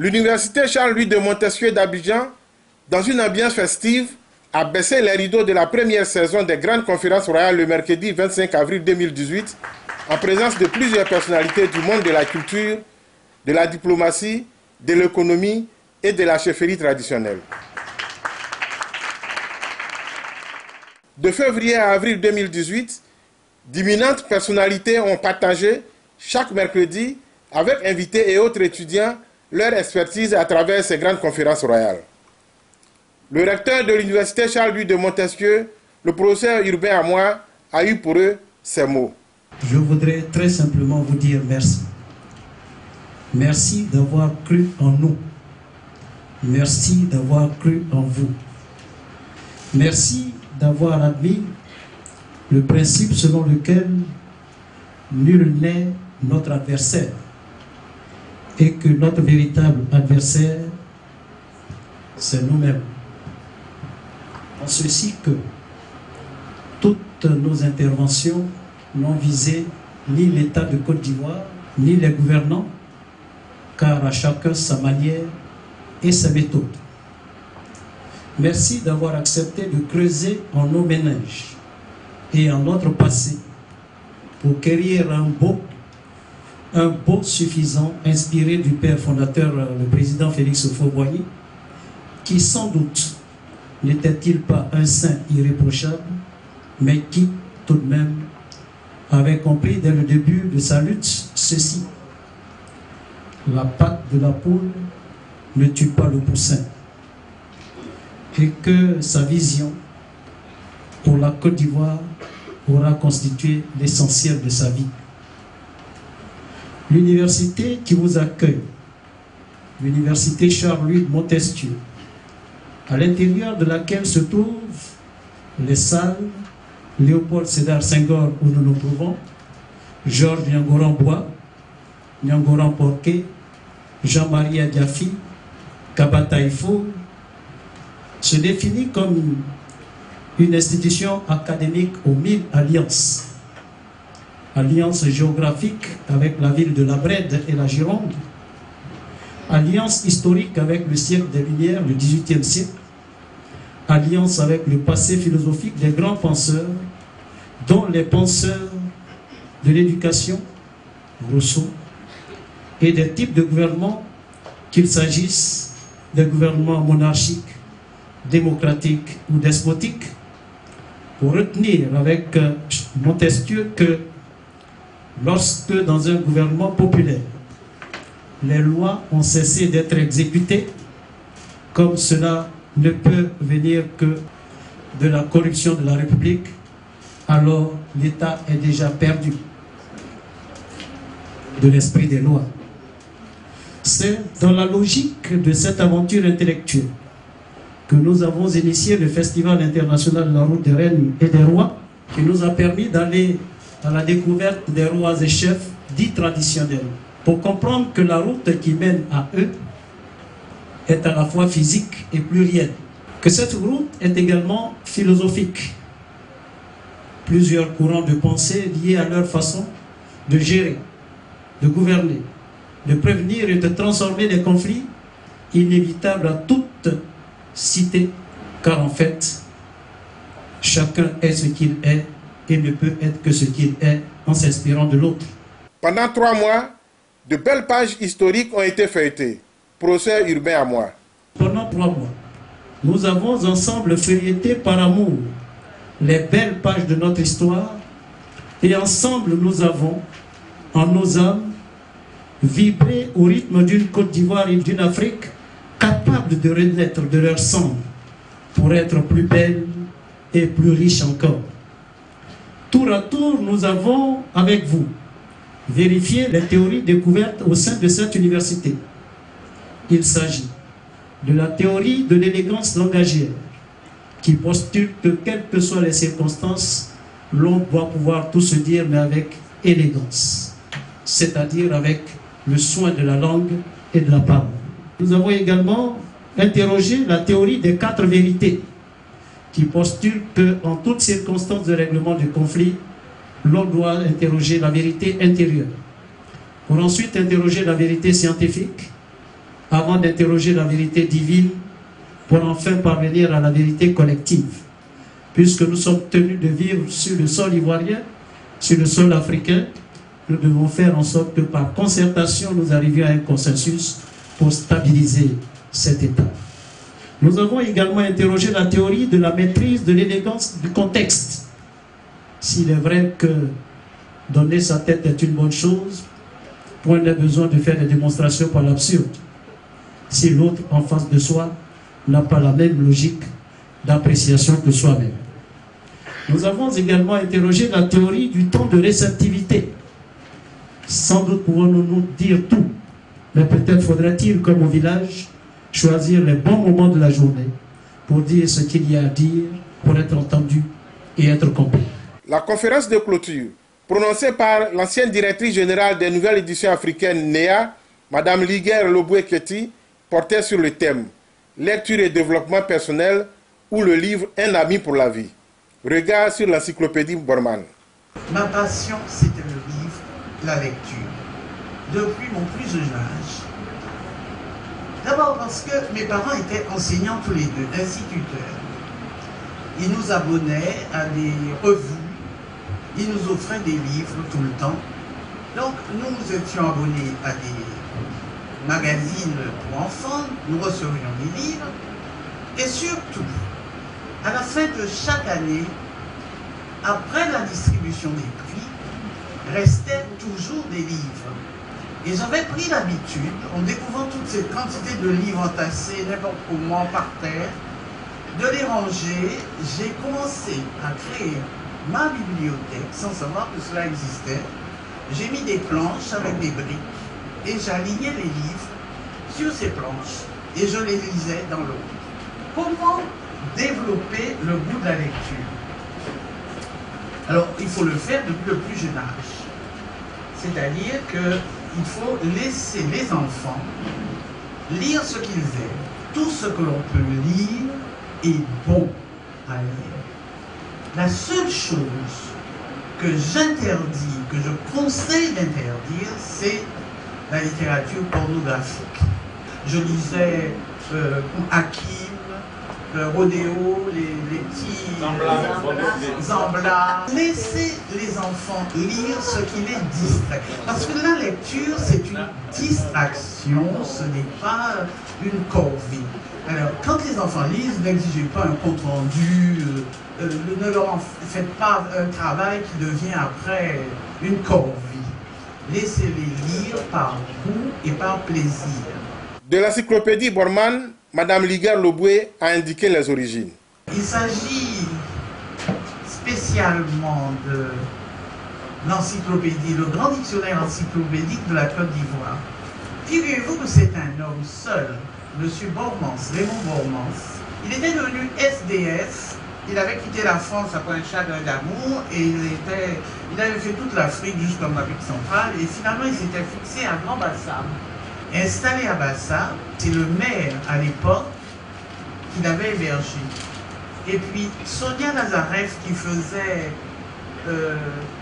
L'université Charles-Louis de Montesquieu d'Abidjan, dans une ambiance festive, a baissé les rideaux de la première saison des grandes conférences royales le mercredi 25 avril 2018, en présence de plusieurs personnalités du monde de la culture, de la diplomatie, de l'économie et de la chefferie traditionnelle. De février à avril 2018, d'imminentes personnalités ont partagé chaque mercredi, avec invités et autres étudiants, leur expertise à travers ces grandes conférences royales. Le recteur de l'université Charles-Louis de Montesquieu, le professeur Urbain Amois, a eu pour eux ces mots. Je voudrais très simplement vous dire merci. Merci d'avoir cru en nous. Merci d'avoir cru en vous. Merci d'avoir admis le principe selon lequel nul n'est notre adversaire et que notre véritable adversaire, c'est nous-mêmes. En ceci que toutes nos interventions n'ont visé ni l'État de Côte d'Ivoire, ni les gouvernants, car à chacun sa manière et sa méthode. Merci d'avoir accepté de creuser en nos méninges et en notre passé pour quérir un beau suffisant inspiré du père fondateur, le président Félix Houphouët-Boigny, qui sans doute n'était-il pas un saint irréprochable, mais qui tout de même avait compris dès le début de sa lutte ceci: la patte de la poule ne tue pas le poussin, et que sa vision pour la Côte d'Ivoire aura constitué l'essentiel de sa vie. L'université qui vous accueille, l'université Charles-Louis de Montesquieu, à l'intérieur de laquelle se trouvent les salles Léopold Sédar Senghor où nous nous trouvons, Georges Niangoran-Bois, Niangoran-Porquet, Jean-Marie Adiafi, Kabata Ifo, se définit comme une institution académique aux 1000 alliances. Alliance géographique avec la ville de La Brède et la Gironde, alliance historique avec le siècle des Lumières, le XVIIIe siècle, alliance avec le passé philosophique des grands penseurs, dont les penseurs de l'éducation, Rousseau, et des types de gouvernements, qu'il s'agisse des gouvernements monarchiques, démocratiques ou despotiques, pour retenir avec Montesquieu que lorsque dans un gouvernement populaire, les lois ont cessé d'être exécutées, comme cela ne peut venir que de la corruption de la République, alors l'État est déjà perdu de l'esprit des lois. C'est dans la logique de cette aventure intellectuelle que nous avons initié le Festival international de la route des reines et des rois, qui nous a permis d'aller à la découverte des rois et chefs dits traditionnels, pour comprendre que la route qui mène à eux est à la fois physique et plurielle, que cette route est également philosophique. Plusieurs courants de pensée liés à leur façon de gérer, de gouverner, de prévenir et de transformer les conflits inévitables à toute cité, car en fait, chacun est ce qu'il est et ne peut être que ce qu'il est en s'inspirant de l'autre. Pendant 3 mois, de belles pages historiques ont été feuilletées. Professeur Urbain Amois. Pendant 3 mois, nous avons ensemble feuilleté par amour les belles pages de notre histoire et ensemble nous avons, en nos âmes, vibré au rythme d'une Côte d'Ivoire et d'une Afrique capables de renaître de leur cendre pour être plus belle et plus riche encore. Tour à tour, nous avons, avec vous, vérifié les théories découvertes au sein de cette université. Il s'agit de la théorie de l'élégance langagière, qui postule que, quelles que soient les circonstances, l'on doit pouvoir tout se dire, mais avec élégance, c'est-à-dire avec le soin de la langue et de la parole. Nous avons également interrogé la théorie des 4 vérités, qui postule qu'en toutes circonstances de règlement du conflit, l'on doit interroger la vérité intérieure, pour ensuite interroger la vérité scientifique, avant d'interroger la vérité divine, pour enfin parvenir à la vérité collective. Puisque nous sommes tenus de vivre sur le sol ivoirien, sur le sol africain, nous devons faire en sorte que par concertation, nous arrivions à un consensus pour stabiliser cet État. Nous avons également interrogé la théorie de la maîtrise de l'élégance du contexte. S'il est vrai que donner sa tête est une bonne chose, point n'est besoin de faire des démonstrations par l'absurde. Si l'autre en face de soi n'a pas la même logique d'appréciation que soi-même. Nous avons également interrogé la théorie du temps de réceptivité. Sans doute pouvons-nous nous dire tout, mais peut-être faudrait-il, comme au village, choisir les bons moments de la journée pour dire ce qu'il y a à dire, pour être entendu et être compris. La conférence de clôture, prononcée par l'ancienne directrice générale des nouvelles éditions africaines NEA, Mme Liguer Loboué-Keti, portait sur le thème « Lecture et développement personnel » ou le livre « Un ami pour la vie ». Regard sur l'encyclopédie Borman. Ma passion, c'était le livre, la lecture. Depuis mon plus jeune âge. D'abord parce que mes parents étaient enseignants tous les deux, instituteurs. Ils nous abonnaient à des revues, ils nous offraient des livres tout le temps. Donc nous étions abonnés à des magazines pour enfants, nous recevions des livres. Et surtout, à la fin de chaque année, après la distribution des prix, restaient toujours des livres. Et j'avais pris l'habitude, en découvrant toute cette quantité de livres entassés n'importe comment par terre, de les ranger. J'ai commencé à créer ma bibliothèque sans savoir que cela existait. J'ai mis des planches avec des briques et j'alignais les livres sur ces planches et je les lisais dans l'autre. Comment développer le goût de la lecture? Alors, il faut le faire depuis le plus jeune âge. C'est-à-dire qu'il faut laisser les enfants lire ce qu'ils aiment. Tout ce que l'on peut lire est bon à lire. La seule chose que j'interdis, que je conseille d'interdire, c'est la littérature pornographique. Je lisais Hakim, Rodéo, les petits Zambla. Laissez les enfants lire ce qui les distrait. Parce que la lecture, c'est une distraction, ce n'est pas une corvée. Alors, quand les enfants lisent, n'exigez pas un compte rendu, ne leur faites pas un travail qui devient après une corvée. Laissez-les lire par goût et par plaisir. De l'encyclopédie Borman, Mme Liguer Loboué a indiqué les origines. Il s'agit spécialement de l'encyclopédie, le grand dictionnaire encyclopédique de la Côte d'Ivoire. Figurez-vous que c'est un homme seul, M. Bormans, Raymond Bormans. Il était devenu SDF, il avait quitté la France après un chagrin d'amour et il avait fait toute l'Afrique jusqu'en Afrique centrale et finalement il s'était fixé à Grand Bassam. Installé à Bassam, c'est le maire à l'époque qui l'avait hébergé. Et puis Sonia Lazareff qui faisait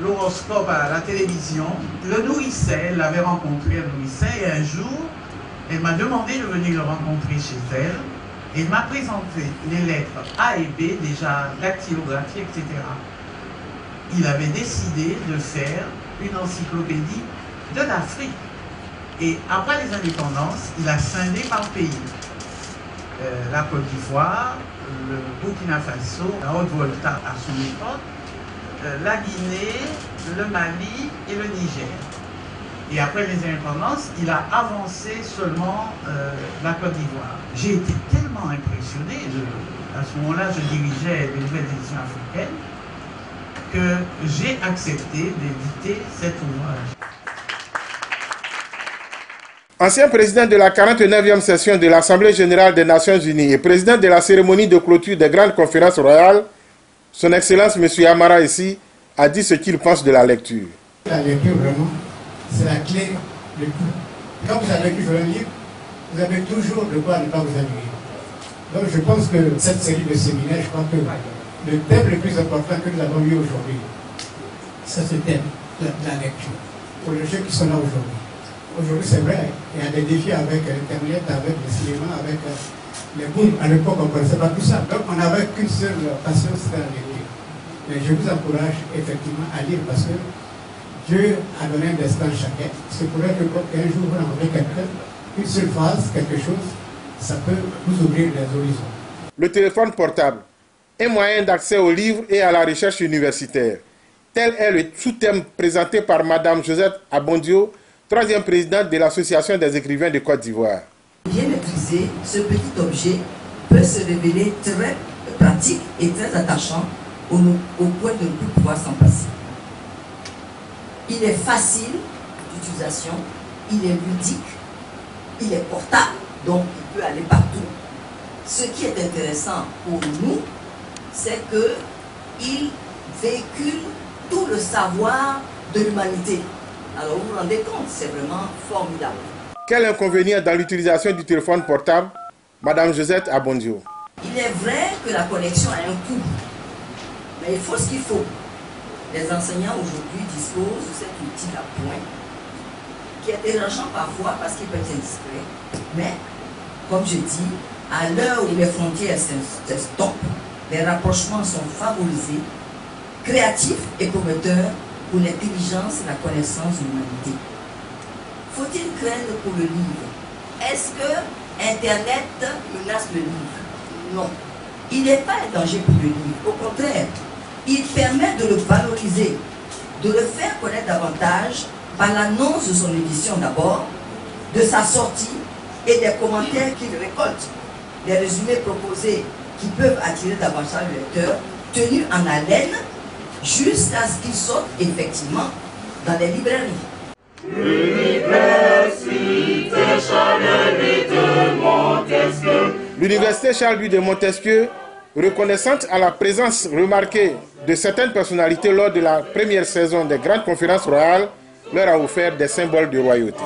l'horoscope à la télévision, le nourrissait, elle l'avait rencontré, elle nourrissait, et un jour, elle m'a demandé de venir le rencontrer chez elle, et il m'a présenté les lettres A et B, déjà dactylographie, etc. Il avait décidé de faire une encyclopédie de l'Afrique. Et après les indépendances, il a scindé par pays. la Côte d'Ivoire, le Burkina Faso, la Haute-Volta à son époque, la Guinée, le Mali et le Niger. Et après les indépendances, il a avancé seulement la Côte d'Ivoire. J'ai été tellement impressionné, à ce moment-là je dirigeais les nouvelles éditions africaines, que j'ai accepté d'éditer cet ouvrage. Ancien président de la 49e session de l'Assemblée générale des Nations unies et président de la cérémonie de clôture des grandes conférences royales, son Excellence M. Amara ici a dit ce qu'il pense de la lecture. La lecture, vraiment, c'est la clé de tout. Quand vous avez lu un livre, vous avez toujours de quoi ne pas vous ennuyer. Donc je pense que cette série de séminaires, je crois que le thème le plus important que nous avons eu aujourd'hui, c'est ce thème, la lecture, pour les gens qui sont là aujourd'hui. Aujourd'hui, c'est vrai, il y a des défis avec Internet, avec le cinéma, avec les booms. À l'époque, on ne connaissait pas tout ça. Donc, on n'avait qu'une seule passion, c'était la lecture. Mais je vous encourage effectivement à lire parce que Dieu a donné un destin à chacun. C'est pour être qu'un jour, vous rencontrez quelqu'un, une seule phrase, quelque chose, ça peut vous ouvrir les horizons. Le téléphone portable, un moyen d'accès aux livres et à la recherche universitaire. Tel est le sous-thème présenté par Mme Josette Abondio, troisième présidente de l'Association des écrivains de Côte d'Ivoire. Bien maîtrisé, ce petit objet peut se révéler très pratique et très attachant au point de ne plus pouvoir s'en passer. Il est facile d'utilisation, il est ludique, il est portable, donc il peut aller partout. Ce qui est intéressant pour nous, c'est qu'il véhicule tout le savoir de l'humanité. Alors vous vous rendez compte, c'est vraiment formidable. Quel inconvénient dans l'utilisation du téléphone portable, Madame Josette Abondio? Il est vrai que la connexion a un coût, mais il faut ce qu'il faut. Les enseignants aujourd'hui disposent de cet outil à point, qui est dérangeant parfois parce qu'il peut être indiscret, mais comme je dis, à l'heure où les frontières s'estompent, les rapprochements sont favorisés, créatifs et prometteurs pour l'intelligence et la connaissance de l'humanité. Faut-il craindre pour le livre? Est-ce que Internet menace le livre? Non. Il n'est pas un danger pour le livre. Au contraire, il permet de le valoriser, de le faire connaître davantage par l'annonce de son édition d'abord, de sa sortie et des commentaires qu'il récolte. Les résumés proposés qui peuvent attirer davantage le lecteur, tenus en haleine jusqu'à ce qu'il sorte effectivement dans les librairies. L'Université Charles-Louis de Montesquieu, reconnaissante à la présence remarquée de certaines personnalités lors de la première saison des grandes conférences royales, leur a offert des symboles de royauté.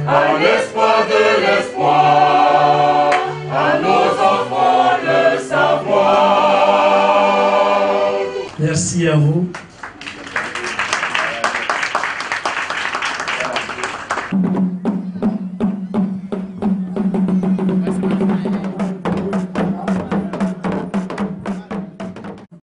À l'espoir de l'espoir, à nos enfants le savoir. Merci à vous.